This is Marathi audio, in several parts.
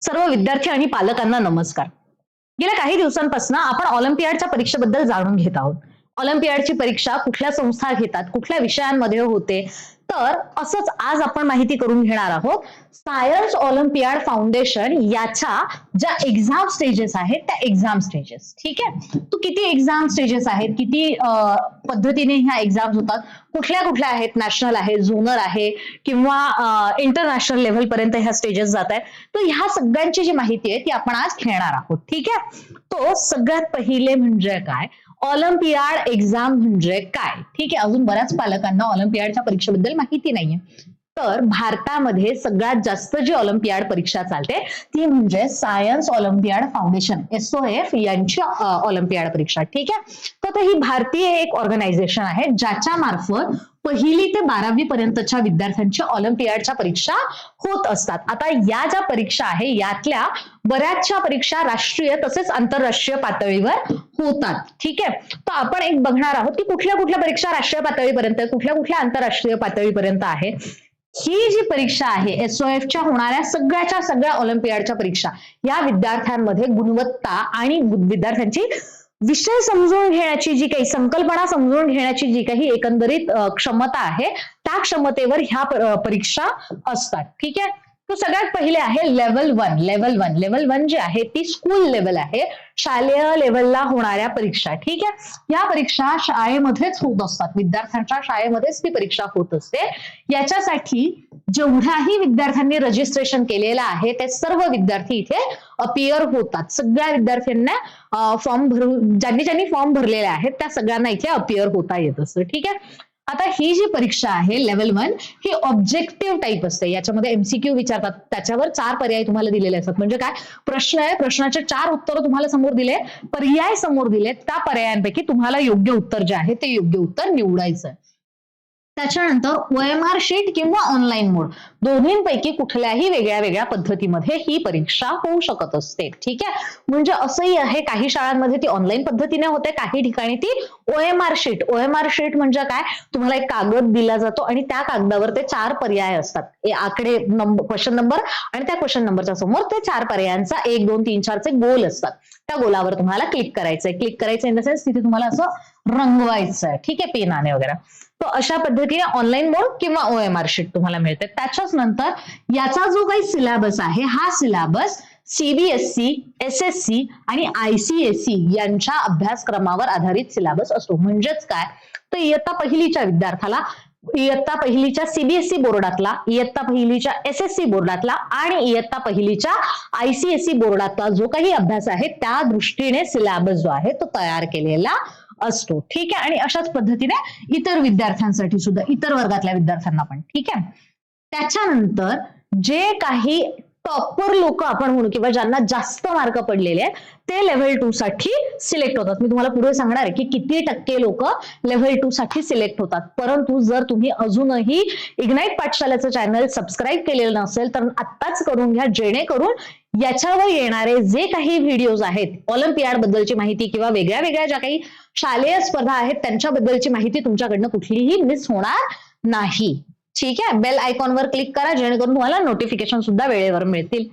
सर्व विद्यार्थी आणि पालकांना नमस्कार. गेल्या काही दिवसांपासून आपण ऑलिम्पियाडच्या परीक्षेबद्दल जाणून घेत आहोत. ऑलिम्पियाडची परीक्षा कुठल्या संस्था घेतात, कुठल्या विषयांमध्ये होते, तर असंच आज आपण माहिती करून घेणार आहोत. सायन्स ऑलिम्पियाड फाउंडेशन याच्या ज्या एक्झाम स्टेजेस आहेत त्या एक्झाम स्टेजेस. ठीक आहे, तो किती एक्झाम स्टेजेस आहेत, किती पद्धतीने ह्या एक्झाम्स होतात, कुठल्या कुठल्या आहेत, नॅशनल आहे, झोनल आहे किंवा इंटरनॅशनल लेव्हल पर्यंत ह्या स्टेजेस जात आहेत. तर ह्या सगळ्यांची जी माहिती आहे ती आपण आज घेणार आहोत. ठीक आहे, तो सगळ्यात पहिले म्हणजे काय, ऑलिम्पियाड एक्झाम म्हणजे काय. ठीक आहे, अजून बऱ्याच पालकांना ऑलिम्पियाडच्या परीक्षेबद्दल माहिती नाहीये. तर भारतामध्ये सगळ्यात जास्त जी ऑलिम्पियाड परीक्षा चालते ती म्हणजे सायन्स ऑलिम्पियाड फाउंडेशन SOF यांची ऑलिम्पियाड परीक्षा. ठीक आहे, तर ही भारतीय एक ऑर्गनायझेशन आहे ज्याच्या मार्फत 1ली ते 12वी पर्यंतच्या विद्यार्थ्यांची ऑलिम्पियाडच्या परीक्षा होत असतात. आता या ज्या परीक्षा आहे यातल्या बऱ्याचशा परीक्षा राष्ट्रीय तसेच आंतरराष्ट्रीय पातळीवर होतात. ठीक आहे, तर आपण एक बघणार आहोत की कुठल्या कुठल्या परीक्षा राष्ट्रीय पातळीपर्यंत, कुठल्या कुठल्या आंतरराष्ट्रीय पातळीपर्यंत आहे. ही जी परीक्षा आहे SOFच्या होणाऱ्या सगळ्याच्या सगळ्या ऑलिम्पियाडच्या परीक्षा या विद्यार्थ्यांमध्ये गुणवत्ता आणि विद्यार्थ्यांची विषय समजून घेण्याची जी काही संकल्पना समजून घेण्याची जी काही एकंदरीत क्षमता आहे त्या क्षमतेवर ह्या परीक्षा असतात. ठीक आहे, तो सगळ्यात पहिले आहे लेव्हल 1. लेव्हल 1 जी आहे ती स्कूल लेव्हल आहे, शालेय लेव्हलला होणाऱ्या परीक्षा. ठीक आहे, या परीक्षा शाळेमध्येच होत असतात, विद्यार्थ्यांच्या शाळेमध्येच ती परीक्षा होत असते. याच्यासाठी जेवढ्याही विद्यार्थ्यांनी रजिस्ट्रेशन केलेलं आहे ते सर्व विद्यार्थी इथे अपियर होतात. सगळ्या विद्यार्थ्यांना फॉर्म भरून ज्यांनी फॉर्म भरलेले आहेत त्या सगळ्यांना इथे अपियर होता येत असतं. ठीक आहे, आता ही जी परीक्षा आहे लेव्हल 1 ही ऑब्जेक्टिव्ह टाईप असते. याच्यामध्ये MCQ विचारतात, त्याच्यावर 4 पर्याय तुम्हाला दिलेले असतात. म्हणजे काय, प्रश्न आहे, प्रश्नाचे 4 उत्तर तुम्हाला समोर दिले, पर्याय समोर दिले, त्या पर्यायांपैकी तुम्हाला योग्य उत्तर जे आहे ते योग्य उत्तर निवडायचं. त्याच्यानंतर OMR शीट किंवा ऑनलाईन मोड दोन्हींपैकी कुठल्याही वेगळ्या वेगळ्या पद्धतीमध्ये ही परीक्षा होऊ शकत असते. ठीक आहे, म्हणजे असंही आहे काही शाळांमध्ये ती ऑनलाईन पद्धतीने होते, काही ठिकाणी ती OMR शीट. OMR शीट म्हणजे काय, तुम्हाला एक कागद दिला जातो आणि त्या कागदावर ते 4 पर्याय असतात, आकडे क्वेश्चन नंबर आणि त्या क्वेश्चन नंबरच्या समोर ते 4 पर्यायांचा 1 2 3 4 चे गोल असतात. त्या गोलावर तुम्हाला क्लिक करायचंय इन द सेन्स तिथे तुम्हाला असं रंगवायचंय. ठीक आहे, पेनाने वगैरे. तो अशा पद्धतीने ऑनलाईन मोड किंवा OMR शीट तुम्हाला मिळते. त्याच्याच नंतर याचा जो काही सिलेबस आहे हा सिलेबस CBSE, SSC आणि ICSE यांच्या अभ्यासक्रमावर आधारित सिलेबस असतो. म्हणजेच काय, तर इयत्ता पहिलीच्या विद्यार्थ्याला इयत्ता पहिलीच्या CBSE बोर्डातला, इयत्ता पहिलीच्या SSC बोर्डातला आणि इयत्ता पहिलीच्या ICSE बोर्डातला जो काही अभ्यास आहे त्या दृष्टीने सिलेबस जो आहे तो तयार केलेला असतो. ठीक आहे, आणि अशाच पद्धतीने इतर विद्यार्थ्यांसाठी सुद्धा, इतर वर्गातल्या विद्यार्थ्यांना पण. ठीक आहे, त्याच्यानंतर जे काही टॉपर लोक आपण म्हणू किंवा ज्यांना जास्त मार्क पडलेले ते लेव्हल 2 साठी सिलेक्ट होतात. मी तुम्हाला पुढे सांगणार आहे की किती टक्के लोक लेव्हल 2 साठी सिलेक्ट होतात. परंतु जर तुम्ही अजूनही इग्नाइट पाठशालेचं चॅनल सबस्क्राईब केलेलं नसेल तर आत्ताच करून घ्या, जेणेकरून याच्यावर येणारे जे काही व्हिडिओज आहेत ऑलिम्पियाड बद्दलची माहिती किंवा वेगळ्या वेगळ्या ज्या काही शालेय स्पर्धा आहेत त्यांच्याबद्दलची माहिती तुमच्याकडनं कुठलीही मिस होणार नाही. ठीक आहे, बेल आयकॉनवर क्लिक करा जेणेकरून तुम्हाला नोटिफिकेशन सुद्धा वेळेवर मिळतील.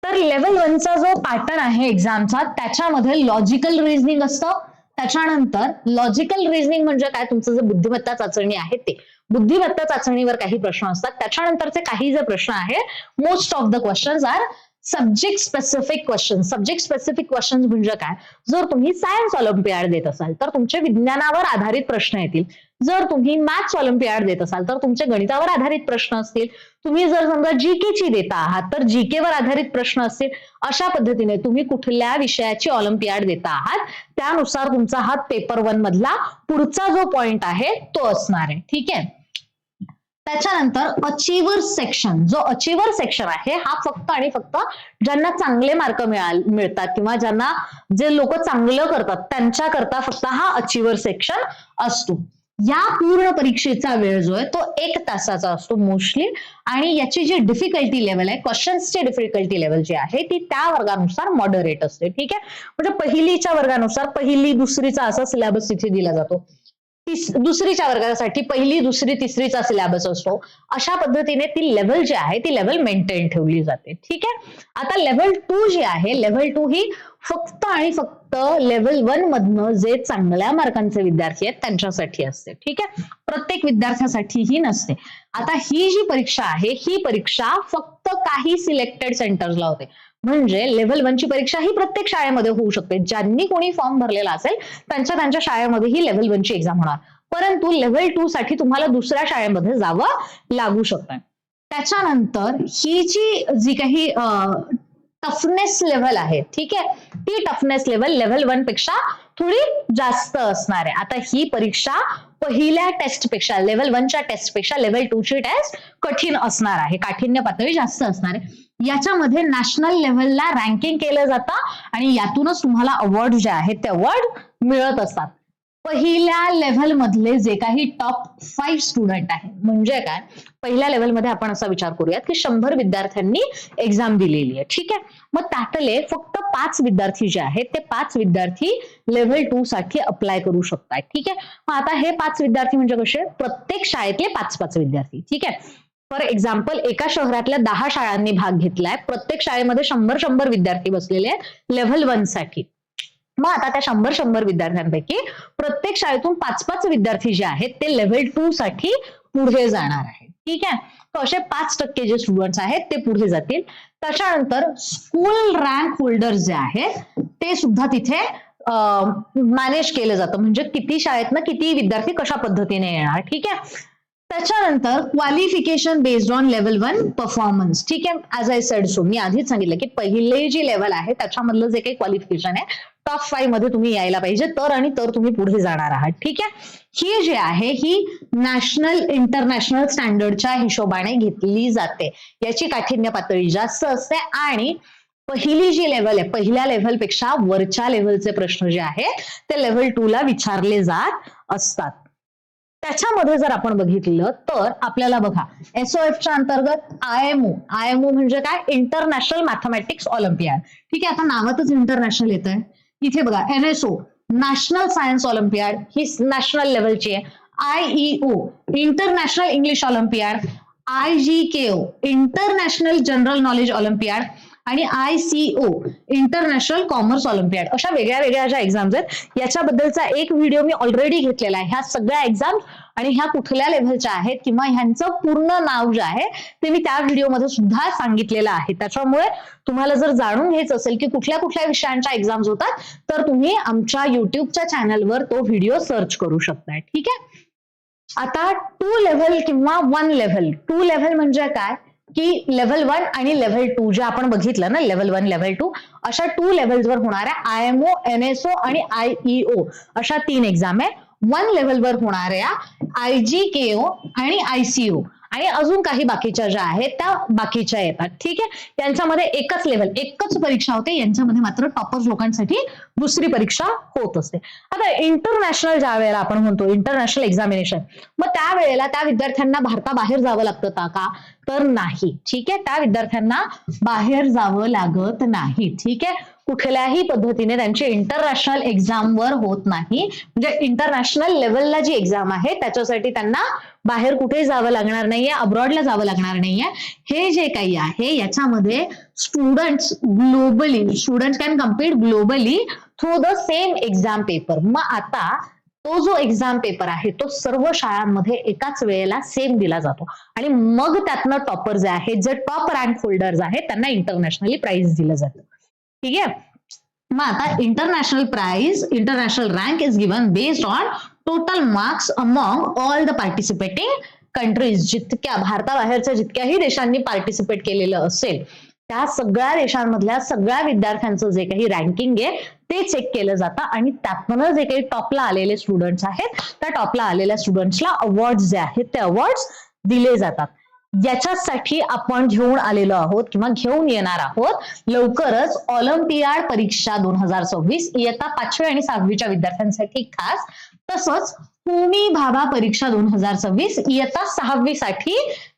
तर लेव्हल 1 चा जो पॅटर्न आहे एक्झामचा त्याच्यामध्ये लॉजिकल रिझनिंग असतं. त्याच्यानंतर लॉजिकल रिझनिंग म्हणजे काय, तुमचं जे बुद्धिमत्ता चाचणी आहे ते बुद्धिमत्ता चाचणीवर काही प्रश्न असतात. त्याच्यानंतरचे काही जे प्रश्न आहे most of the questions are subject specific question. Subject specific question म्हणजे काय, जर तुम्ही सायन्स ऑलिम्पियाड देत असाल तर तुमचे विज्ञानावर आधारित प्रश्न येतील. जर तुम्ही मॅथ्स ऑलिम्पियाड देत असाल तर तुमचे गणितावर आधारित प्रश्न असतील. तुम्ही जर समजा GK ची देता आहात तर GK वर आधारित प्रश्न असतील. अशा पद्धतीने तुम्ही कुठल्या विषयाची ऑलिम्पियाड देता आहात त्यानुसार तुमचा हा पेपर 1 मधला पुढचा जो पॉइंट आहे तो असणार आहे. ठीक आहे, त्याच्यानंतर अचिव्हर सेक्शन. जो अचिव्हर सेक्शन आहे हा फक्त आणि फक्त ज्यांना चांगले मार्क मिळतात किंवा ज्यांना जे लोक चांगलं करतात त्यांच्याकरता फक्त हा अचिव्हर सेक्शन असतो. या पूर्ण परीक्षेचा वेळ जो आहे तो 1 तासाचा असतो मोस्टली, आणि याची जी डिफिकल्टी लेवल आहे, क्वेश्चन्सची डिफिकल्टी लेवल जी आहे ती त्या वर्गानुसार मॉडरेट असते. ठीक आहे, म्हणजे पहिलीच्या वर्गानुसार पहिली दुसरीचा असा सिलेबस तिथे दिला जातो. दुसरीच्या वर्गासाठी पहिली दुसरी तिसरीचा सिलेबस असतो. अशा पद्धतीने ती लेव्हल जी आहे ती लेव्हल मेंटेन ठेवली जाते. ठीक आहे. आता लेव्हल 2 जी आहे, लेव्हल 2 ही फक्त आणि फक्त लेव्हल 1 मधनं जे चांगल्या मार्कांचे विद्यार्थी आहेत त्यांच्यासाठी असते. ठीक आहे. प्रत्येक विद्यार्थ्यासाठी ही नसते. आता ही जी परीक्षा आहे ही परीक्षा फक्त काही सिलेक्टेड सेंटर्सला होते. म्हणजे लेव्हल 1 ची परीक्षा ही प्रत्येक शाळेमध्ये होऊ शकते. ज्यांनी कोणी फॉर्म भरलेला असेल त्यांच्या शाळेमध्ये ही लेव्हल 1 ची एक्झाम होणार. परंतु लेव्हल 2 साठी तुम्हाला दुसऱ्या शाळेमध्ये जावं लागू शकतं. त्याच्यानंतर ही जी काही टफनेस लेव्हल आहे, ठीक आहे, ती टफनेस लेव्हल 1 पेक्षा थोडी जास्त असणार आहे. आता ही परीक्षा पहिल्या टेस्ट पेक्षा, लेव्हल 1 च्या टेस्ट पेक्षा लेव्हल 2 ची टेस्ट कठीण असणार आहे, काठिण्य पातळी जास्त असणार आहे. याच्यामध्ये नॅशनल लेव्हलला रँकिंग केलं जातं आणि यातूनच तुम्हाला अवॉर्ड जे आहेत ते अवॉर्ड मिळत असतात. पहिल्या लेव्हल मधले जे काही टॉप 5 स्टुडंट आहे, म्हणजे काय, पहिल्या लेव्हलमध्ये आपण असा विचार करूयात की 100 विद्यार्थ्यांनी एक्झाम दिलेली आहे. ठीक आहे. मग त्यातले फक्त 5 विद्यार्थी जे आहेत ते 5 विद्यार्थी लेव्हल 2 साठी अप्लाय करू शकतात. ठीक आहे. मग आता हे 5 विद्यार्थी म्हणजे कसे, प्रत्येक शाळेतले 5-5 विद्यार्थी. ठीक आहे. फॉर एक्झाम्पल, एका शहरातल्या 10 शाळांनी भाग घेतलाय, प्रत्येक शाळेमध्ये 100 विद्यार्थी बसलेले आहेत लेव्हल 1 साठी. मग आता त्या 100 विद्यार्थ्यांपैकी प्रत्येक शाळेतून 5-5 विद्यार्थी जे आहेत ते लेव्हल 2 साठी पुढे जाणार आहेत. ठीक आहे. तर असे 5% जे स्टुडंट्स आहेत ते पुढे जातील. त्याच्यानंतर स्कूल रँक होल्डर जे आहेत ते सुद्धा तिथे मॅनेज केलं जातं, म्हणजे किती शाळेतनं किती विद्यार्थी कशा पद्धतीने येणार. ठीक आहे. त्याच्यानंतर qualification based on level 1 performance. ठीक आहे. ऍज आय सेड सो, मी आधीच सांगितलं की पहिले जी लेव्हल आहे त्याच्यामधलं जे काही क्वालिफिकेशन आहे टॉप 5 मध्ये तुम्ही यायला पाहिजे, तर तुम्ही पुढे जाणार आहात. ठीक आहे. ही जी आहे ही नॅशनल इंटरनॅशनल स्टँडर्डच्या हिशोबाने घेतली जाते. याची काठिण्य पातळी जास्त असते आणि पहिली जी लेव्हल आहे, पहिल्या लेव्हलपेक्षा वरच्या लेव्हलचे प्रश्न जे आहेत ते लेव्हल 2 ला विचारले जात असतात. त्याच्यामध्ये जर आपण बघितलं तर आपल्याला बघा, एसओएफच्या अंतर्गत आयएमओ म्हणजे काय, इंटरनॅशनल मॅथमॅटिक्स ऑलिम्पियाड. ठीक आहे. आता नावातच इंटरनॅशनल येत आहे. इथे बघा, एनएसओ नॅशनल सायन्स ऑलिम्पियाड ही नॅशनल लेवलची आहे. IEO international English olympiad, IGKO international general knowledge olympiad आणि ICO इंटरनॅशनल कॉमर्स ऑलिम्पियाड. अशा वेगळ्या वेगळ्या ज्या एक्झाम्स आहेत याच्याबद्दलचा एक व्हिडिओ मी ऑलरेडी घेतलेला आहे. ह्या सगळ्या एक्झाम आणि ह्या कुठल्या लेव्हलच्या आहेत किंवा ह्यांचं पूर्ण नाव जे आहे ते मी त्या व्हिडिओमध्ये सुद्धा सांगितलेलं आहे. त्याच्यामुळे तुम्हाला जर जाणून घ्यायचं असेल की कुठल्या कुठल्या विषयांच्या एक्झाम्स होतात तर तुम्ही आमच्या युट्यूबच्या चॅनलवर तो व्हिडिओ सर्च करू शकताय. ठीक आहे. आता 2 लेव्हल किंवा 1 लेव्हल. 2 लेव्हल म्हणजे काय की लेव्हल 1 आणि लेव्हल 2 जे आपण बघितलं ना, लेव्हल 1 लेव्हल 2 अशा 2 लेव्हल्सवर होणाऱ्या आयएमओ, एनएसओ आणि आयईओ अशा 3 एक्झाम आहे. 1 लेव्हलवर होणाऱ्या आयजीकेओ आणि ICO आणि अजून काही बाकीच्या ज्या आहेत त्या बाकीच्या येतात. ठीक आहे. यांच्यामध्ये एकच लेव्हल, एकच परीक्षा होते. यांच्यामध्ये मात्र टॉपर्स लोकांसाठी दुसरी परीक्षा होत असते. आता इंटरनॅशनल ज्या वेळेला आपण म्हणतो इंटरनॅशनल एक्झामिनेशन, मग त्यावेळेला त्या विद्यार्थ्यांना भारताबाहेर जावं लागतं का, तर नाही. ठीक आहे. त्या विद्यार्थ्यांना बाहेर जावं लागत नाही. ठीक आहे. कुठल्याही पद्धतीने त्यांची इंटरनॅशनल एक्झामवर होत नाही. म्हणजे इंटरनॅशनल लेवलला जी एक्झाम आहे त्याच्यासाठी त्यांना बाहेर कुठे जावं लागणार नाहीये, अब्रॉडला जावं लागणार नाहीये. हे जे काही आहे याच्यामध्ये students can compete globally through the same exam paper. मग आता तो जो एक्झाम पेपर आहे तो सर्व शाळांमध्ये एकाच वेळेला सेम दिला जातो आणि मग त्यातनं टॉपर जे आहेत, जे टॉप रँक होल्डर्स आहेत त्यांना इंटरनॅशनली प्राइज दिलं जातं. ठीक आहे. मग आता international rank is given based on total marks among all the participating countries. जितक्या भारताबाहेरच्या जितक्याही देशांनी पार्टिसिपेट केलेलं असेल त्या सगळ्या देशांमधल्या सगळ्या विद्यार्थ्यांचं जे काही रँकिंग आहे ते चेक केलं जातं आणि त्यातनं जे काही टॉपला आलेले स्टुडंट्स आहेत त्या टॉपला आलेल्या स्टुडंट्सला अवॉर्ड जे आहेत ते अवॉर्ड दिले जातात. याच्यासाठी आपण घेऊन आलेलो आहोत किंवा घेऊन येणार आहोत लवकरच ऑलिम्पियाड परीक्षा 2026 इयत्ता 5वी आणि 6वीच्या विद्यार्थ्यांसाठी खास, तसंच होमी भाभा परीक्षा 2026 इयत्ता 6वी साठी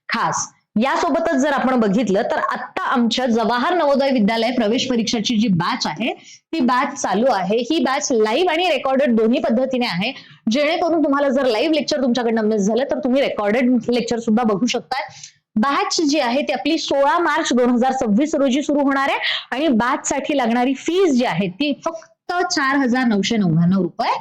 खास. यासोबतच जर आपण बघितलं तर आता आमच्या जवाहर नवोदय विद्यालय प्रवेश परीक्षाची जी बॅच आहे ती बॅच चालू आहे. ही बॅच लाईव्ह आणि रेकॉर्डेड दोन्ही पद्धतीने आहे. जेणेकरून तुम्हाला जर लाईव्ह लेक्चर तुमच्याकडनं मिस झालं तर तुम्ही रेकॉर्डेड लेक्चर सुद्धा बघू शकताय. बॅच जी आहे ती आपली 16 मार्च 2026 रोजी सुरू होणार आहे आणि बॅच साठी लागणारी फीस जी आहे ती फक्त 4,999 रुपये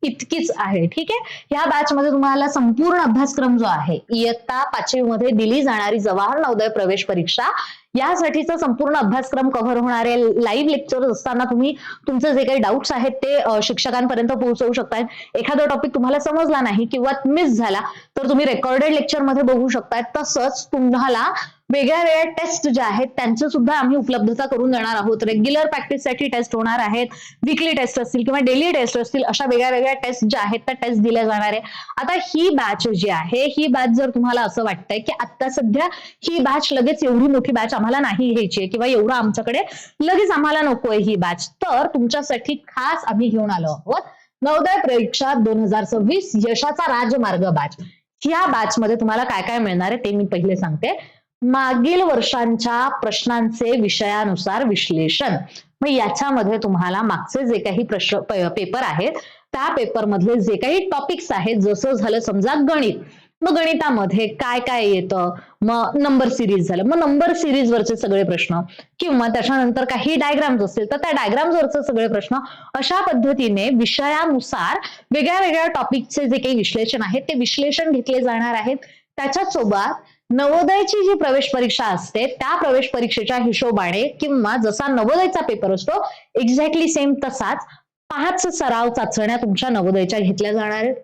इतकीच आहे. ठीक आहे. या बॅच मध्ये तुम्हाला संपूर्ण अभ्यासक्रम जो आहे इयत्ता 5वी मध्ये दिली जाणारी जवाहर नवोदय प्रवेश परीक्षा यासाठीचा संपूर्ण अभ्यासक्रम कव्हर होणारे लाईव्ह लेक्चर असताना तुम्ही तुमचे जे काही डाऊट्स आहेत ते शिक्षकांपर्यंत पोहोचवू शकताय. एखादा टॉपिक तुम्हाला समजला नाही किंवा मिस झाला तर तुम्ही रेकॉर्डेड लेक्चर मध्ये बघू शकताय. तसंच तुम्हाला वेगळ्या वेगळ्या टेस्ट ज्या आहेत त्यांची सुद्धा आम्ही उपलब्धता करून देणार आहोत. रेग्युलर प्रॅक्टिससाठी टेस्ट होणार आहेत, वीकली टेस्ट असतील किंवा डेली टेस्ट असतील, अशा वेगळ्या वेगळ्या टेस्ट ज्या आहेत त्या टेस्ट दिल्या जाणार आहे. आता ही बॅच जी आहे ही बॅच जर तुम्हाला असं वाटतंय की आता सध्या ही बॅच लगेच एवढी मोठी बॅच आम्हाला नाही घ्यायची आहे किंवा एवढं आमच्याकडे लगेच आम्हाला नकोय ही बॅच, तर तुमच्यासाठी खास आम्ही घेऊन आलो आहोत नवोदय परीक्षा 2026 यशाचा राजमार्ग बॅच. ह्या बॅच मध्ये तुम्हाला काय काय मिळणार आहे ते मी पहिले सांगते. मागील वर्षांच्या प्रश्नांचे विषयानुसार विश्लेषण. मग याच्यामध्ये तुम्हाला मागचे जे काही पेपर आहेत त्या पेपर मधले जे काही टॉपिक्स आहेत, जसं झालं समजा गणित, मग गणितामध्ये काय काय येतं, मग नंबर सिरीज झालं, मग नंबर सिरीज वरचे सगळे प्रश्न किंवा त्याच्यानंतर काही डायग्राम्स असतील तर त्या डायग्राम्स वरचे सगळे प्रश्न, अशा पद्धतीने विषयानुसार वेगळ्या वेगळ्या टॉपिकचे जे काही विश्लेषण आहे ते विश्लेषण घेतले जाणार आहेत. त्याच्याच सोबत नवोदयची जी प्रवेश परीक्षा असते त्या प्रवेश परीक्षेच्या हिशोबाने किंवा जसा नवोदयचा पेपर असतो एक्झॅक्टली सेम तसाच 5 सराव चाचण्या तुमच्या नवोदयच्या घेतल्या जाणार आहेत.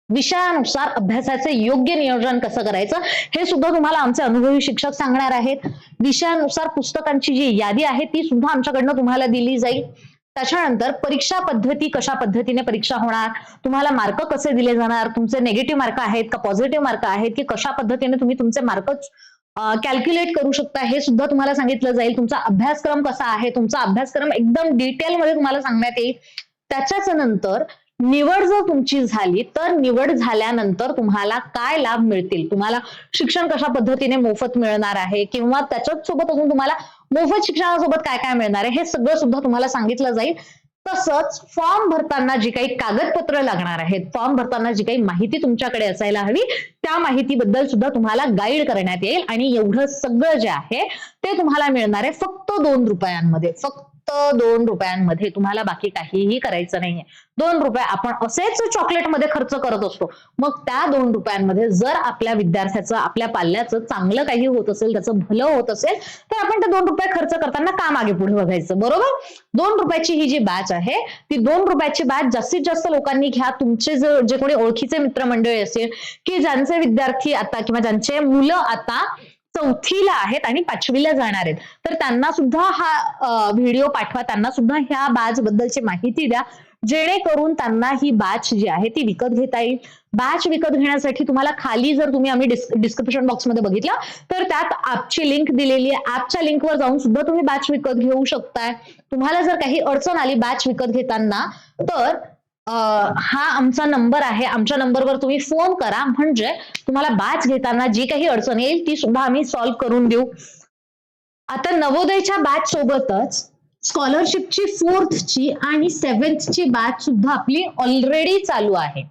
विषयानुसार अभ्यासाचे योग्य नियोजन कसं करायचं हे सुद्धा तुम्हाला आमचे अनुभवी शिक्षक सांगणार आहेत. विषयानुसार पुस्तकांची जी यादी आहे ती सुद्धा आमच्याकडनं तुम्हाला दिली जाईल. त्याच्यानंतर परीक्षा पद्धती, कशा पद्धतीने परीक्षा होणार, तुम्हाला मार्क कसे दिले जाणार, तुमचे निगेटिव्ह मार्क आहेत का पॉझिटिव्ह मार्क आहेत की कशा पद्धतीने तुम्ही तुमचे मार्क कॅल्क्युलेट करू शकता हे सुद्धा तुम्हाला सांगितलं जाईल. तुमचा अभ्यासक्रम कसा आहे, तुमचा अभ्यासक्रम एकदम डिटेलमध्ये तुम्हाला सांगण्यात येईल. त्याच्याच नंतर निवड जर तुमची झाली तर निवड झाल्यानंतर तुम्हाला काय लाभ मिळतील, तुम्हाला शिक्षण कशा पद्धतीने मोफत मिळणार आहे किंवा त्याच्याच सोबत अजून तुम्हाला मोफत शिक्षणासोबत काय काय मिळणार आहे हे सगळं सुद्धा तुम्हाला सांगितलं जाईल. तसंच फॉर्म भरताना जी काही कागदपत्र लागणार आहेत, फॉर्म भरताना जी काही माहिती तुमच्याकडे असायला हवी त्या माहितीबद्दल सुद्धा तुम्हाला गाईड करण्यात येईल. आणि एवढं सगळं जे आहे ते तुम्हाला मिळणार आहे फक्त 2 रुपयांमध्ये. फक्त 2 रुपयांमध्ये, तुम्हाला बाकी काहीही करायचं नाहीये. 2 रुपये आपण असेच चॉकलेटमध्ये खर्च करत असतो. मग त्या 2 रुपयांमध्ये जर आपल्या विद्यार्थ्याचं, आपल्या पाल्याचं चांगलं काही होत असेल, त्याचं भलं होत असेल तर आपण ते 2 रुपये खर्च करताना का मागे पुढे बघायचं, बरोबर? 2 रुपयाची ही जी बॅच आहे ती 2 रुपयाची बॅच जास्तीत जास्त लोकांनी घ्या. तुमचे जे कोणी ओळखीचे मित्रमंडळी असेल की ज्यांचे विद्यार्थी आता किंवा ज्यांचे मुलं आता 4थीला आहेत आणि 5वीला जाणार आहेत तर त्यांना सुद्धा हा व्हिडिओ पाठवा, त्यांना सुद्धा ह्या बॅच बद्दलची माहिती द्या, जेणेकरून त्यांना ही बॅच जी आहे ती विकत घेता येईल. बॅच विकत घेण्यासाठी तुम्हाला खाली जर तुम्ही आम्ही डिस्क्रिप्शन बॉक्समध्ये बघितलं तर त्यात ऍपची लिंक दिलेली आहे. ऍपच्या लिंकवर जाऊन सुद्धा तुम्ही बॅच विकत घेऊ शकताय. तुम्हाला जर काही अडचण आली बॅच विकत घेताना तर हा आमचा नंबर आहे, आमच्या नंबरवर तुम्ही फोन करा, म्हणजे तुम्हाला बॅच घेताना जी काही अडचण येईल ती सुद्धा आम्ही सॉल्व्ह करून देऊ. आता नवोदयच्या बॅच सोबतच स्कॉलरशिपची 4थची आणि 7थची बॅच सुद्धा आपली ऑलरेडी चालू आहे.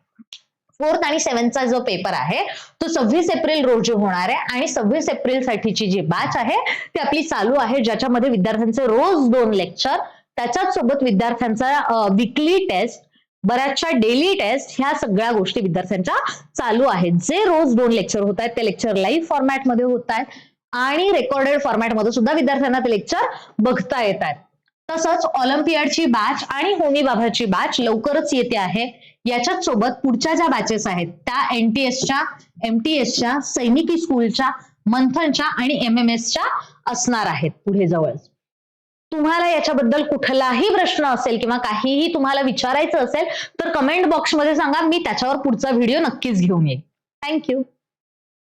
4th आणि 7thचा जो पेपर आहे तो 26 एप्रिल रोजी होणार आहे आणि 26 एप्रिल साठीची जी बॅच आहे ती आपली चालू आहे, ज्याच्यामध्ये विद्यार्थ्यांचे रोज 2 लेक्चर, त्याच्याच सोबत विद्यार्थ्यांचा वीकली टेस्ट, बऱ्याचशा डेली टेस्ट, ह्या सगळ्या गोष्टी विद्यार्थ्यांच्या चालू आहेत. जे रोज 2 लेक्चर होत आहेत ते लेक्चर लाईव्ह फॉर्मॅटमध्ये होत आहेत आणि रेकॉर्डेड फॉर्मॅटमध्ये सुद्धा विद्यार्थ्यांना ते लेक्चर बघता येत आहेत. तसंच ऑलिम्पियाडची बॅच आणि होमी बाबाची बॅच लवकरच येते आहे. याच्याच सोबत पुढच्या ज्या बॅचेस आहेत त्या NTSच्या, MTSच्या, सैनिकी स्कूलच्या, मंथनच्या आणि MMSच्या असणार आहेत पुढे जवळ. तुम्हाला याच्याबद्दल कुठलाही प्रश्न असेल किंवा काहीही तुम्हाला विचारायचं असेल तर कमेंट बॉक्समध्ये सांगा, मी त्याच्यावर पुढचा व्हिडिओ नक्कीच घेऊन येईन. थँक्यू.